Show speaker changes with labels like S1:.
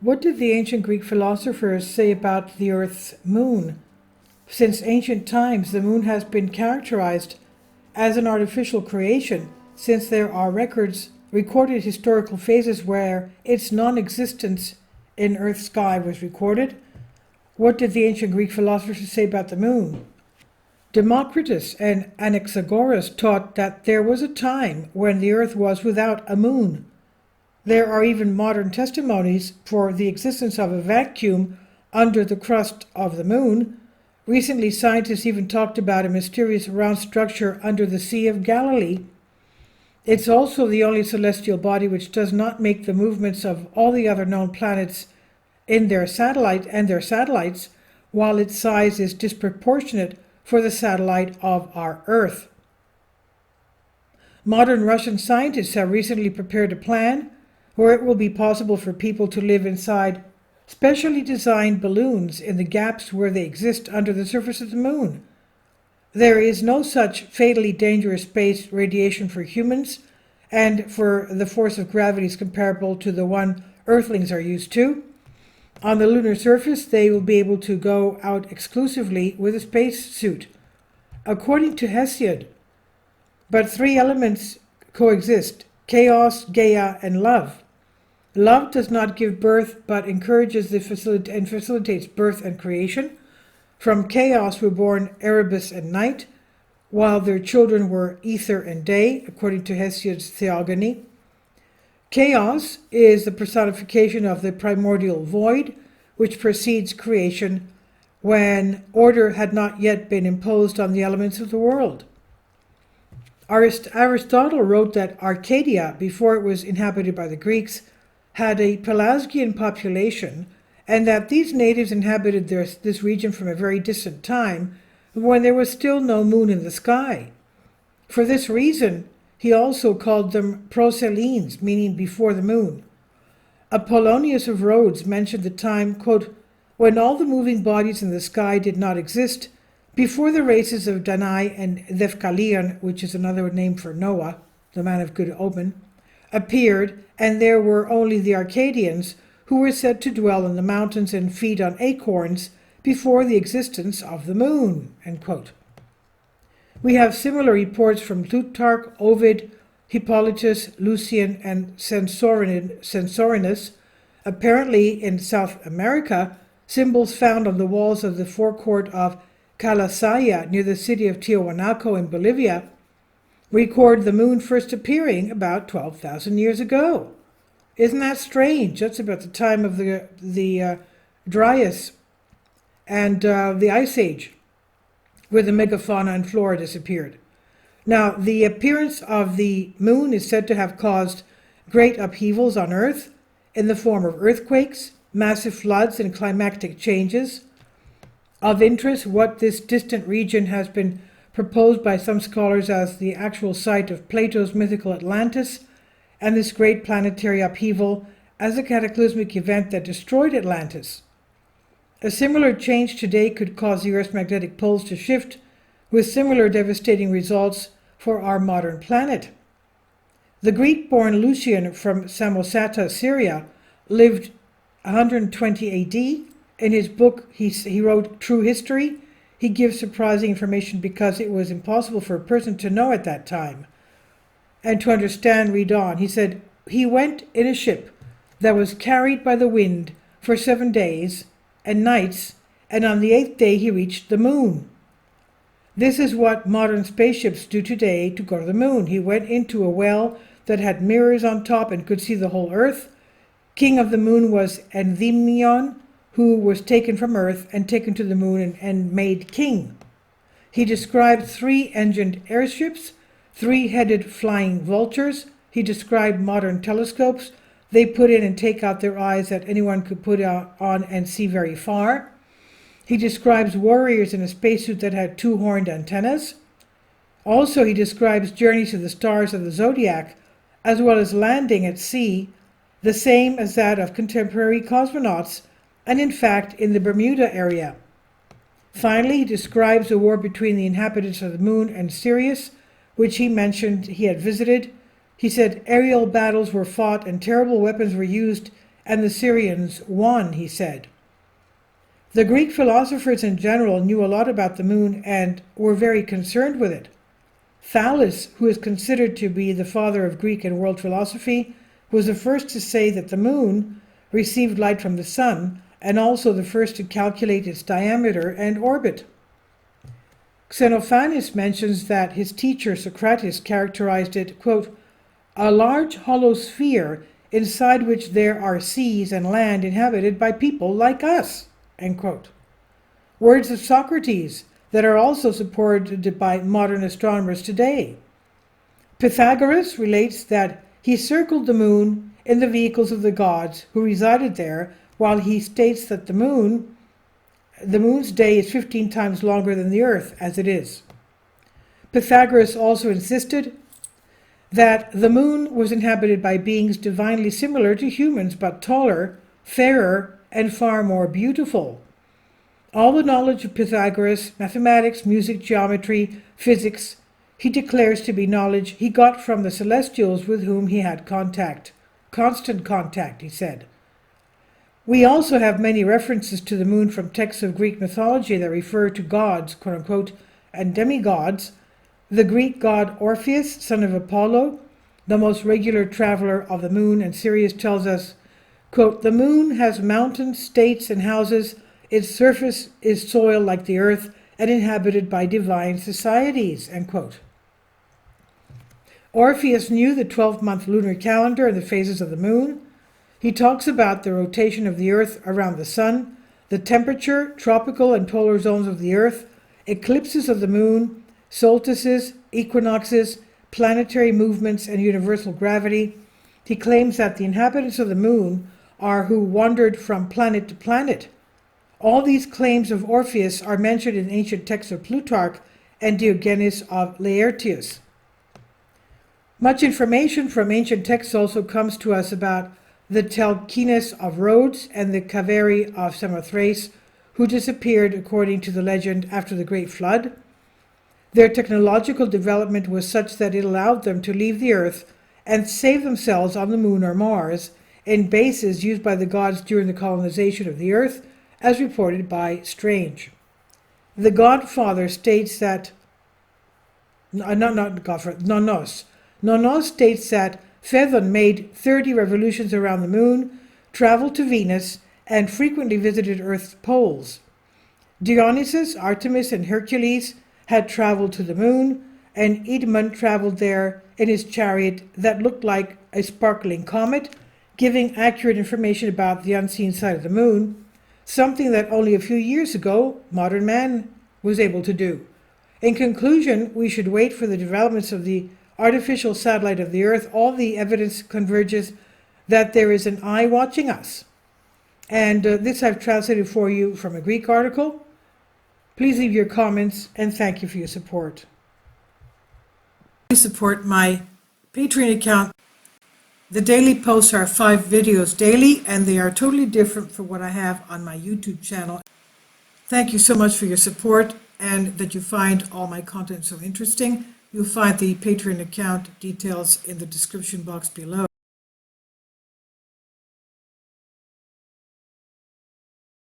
S1: What did the ancient Greek philosophers say about the Earth's moon? Since ancient times, the moon has been characterized as an artificial creation, since there are recorded historical phases where its non-existence in Earth's sky was recorded. What did the ancient Greek philosophers say about the moon? Democritus and Anaxagoras taught that there was a time when the Earth was without a moon. There are even modern testimonies for the existence of a vacuum under the crust of the moon. Recently, scientists even talked about a mysterious round structure under the Sea of Galilee. It's also the only celestial body which does not make the movements of all the other known planets in their satellites, while its size is disproportionate for the satellite of our Earth. Modern Russian scientists have recently prepared a plan where it will be possible for people to live inside specially designed balloons in the gaps where they exist under the surface of the moon. There is no such fatally dangerous space radiation for humans, and for the force of gravity is comparable to the one Earthlings are used to. On the lunar surface, they will be able to go out exclusively with a space suit. According to Hesiod, but three elements coexist: chaos, Gaia, and love. Love does not give birth, but encourages and facilitates birth and creation. From chaos were born Erebus and Night, while their children were Ether and Day, according to Hesiod's Theogony. Chaos is the personification of the primordial void, which precedes creation, when order had not yet been imposed on the elements of the world. Aristotle wrote that Arcadia, before it was inhabited by the Greeks, had a Pelasgian population, and that these natives inhabited this region from a very distant time, when there was still no moon in the sky. For this reason, he also called them Proselines, meaning before the moon. Apollonius of Rhodes mentioned the time, quote, when all the moving bodies in the sky did not exist, before the races of Danae and Deucalion, which is another name for Noah, the man of good omen, appeared, and there were only the Arcadians, who were said to dwell in the mountains and feed on acorns before the existence of the moon, end quote. We have similar reports from Plutarch, Ovid, Hippolytus, Lucian, and Censorinus. Apparently, in South America, symbols found on the walls of the forecourt of Calasaya, near the city of Tiahuanaco in Bolivia, record the moon first appearing about 12,000 years ago. Isn't that strange? That's about the time of the Dryas and the Ice Age, where the megafauna and flora disappeared. Now, the appearance of the moon is said to have caused great upheavals on Earth in the form of earthquakes, massive floods, and climatic changes. Of interest, what this distant region has been proposed by some scholars as the actual site of Plato's mythical Atlantis, and this great planetary upheaval as a cataclysmic event that destroyed Atlantis. A similar change today could cause the Earth's magnetic poles to shift, with similar devastating results for our modern planet. The Greek-born Lucian from Samosata, Syria, lived 120 AD. In his book, he wrote True History. He gives surprising information because it was impossible for a person to know at that time. And to understand, read on. He said, he went in a ship that was carried by the wind for 7 days and nights, and on the 8th day he reached the moon. This is what modern spaceships do today to go to the moon. He went into a well that had mirrors on top and could see the whole Earth. King of the moon was Endymion, who was taken from Earth and taken to the moon and made king. He described 3-engined airships, 3-headed flying vultures. He described modern telescopes. They put in and take out their eyes that anyone could put on and see very far. He describes warriors in a spacesuit that had 2-horned antennas. Also, he describes journeys to the stars of the zodiac, as well as landing at sea, the same as that of contemporary cosmonauts, and in fact in the Bermuda area. Finally, he describes a war between the inhabitants of the moon and Sirius, which he mentioned he had visited. He said aerial battles were fought and terrible weapons were used and the Syrians won, he said. The Greek philosophers in general knew a lot about the moon and were very concerned with it. Thales, who is considered to be the father of Greek and world philosophy, was the first to say that the moon received light from the sun, and also the first to calculate its diameter and orbit. Xenophanes mentions that his teacher Socrates characterized it, quote, a large hollow sphere inside which there are seas and land inhabited by people like us, end quote. Words of Socrates that are also supported by modern astronomers today. Pythagoras relates that he circled the moon in the vehicles of the gods who resided there, while he states that the moon's day is 15 times longer than the earth as it is. Pythagoras also insisted that the moon was inhabited by beings divinely similar to humans, but taller, fairer, and far more beautiful. All the knowledge of Pythagoras, mathematics, music, geometry, physics, he declares to be knowledge he got from the celestials with whom he had contact. Constant contact, he said. We also have many references to the moon from texts of Greek mythology that refer to gods, quote-unquote, and demigods. The Greek god Orpheus, son of Apollo, the most regular traveler of the moon, and Sirius tells us, quote, the moon has mountains, states, and houses. Its surface is soil like the earth and inhabited by divine societies, end quote. Orpheus knew the 12-month lunar calendar and the phases of the moon. He talks about the rotation of the earth around the sun, the temperature, tropical and polar zones of the earth, eclipses of the moon, solstices, equinoxes, planetary movements, and universal gravity. He claims that the inhabitants of the moon are who wandered from planet to planet. All these claims of Orpheus are mentioned in ancient texts of Plutarch and Diogenes of Laertius. Much information from ancient texts also comes to us about the Telchines of Rhodes and the Kaveri of Samothrace, who disappeared, according to the legend, after the Great Flood. Their technological development was such that it allowed them to leave the earth and save themselves on the moon or Mars, in bases used by the gods during the colonization of the earth, as reported by Strange. The Godfather states that, Nonos states that Phaethon made 30 revolutions around the moon, traveled to Venus, and frequently visited Earth's poles. Dionysus, Artemis, and Hercules had traveled to the moon, and Edmund traveled there in his chariot that looked like a sparkling comet, giving accurate information about the unseen side of the moon, something that only a few years ago modern man was able to do. In conclusion, we should wait for the developments of the artificial satellite of the Earth. All the evidence converges that there is an eye watching us. And this I've translated for you from a Greek article. Please leave your comments, and thank you for your support. Please support my Patreon account. The daily posts are 5 videos daily, and they are totally different from what I have on my YouTube channel. Thank you so much for your support and that you find all my content so interesting. You'll find the Patreon account details in the description box below.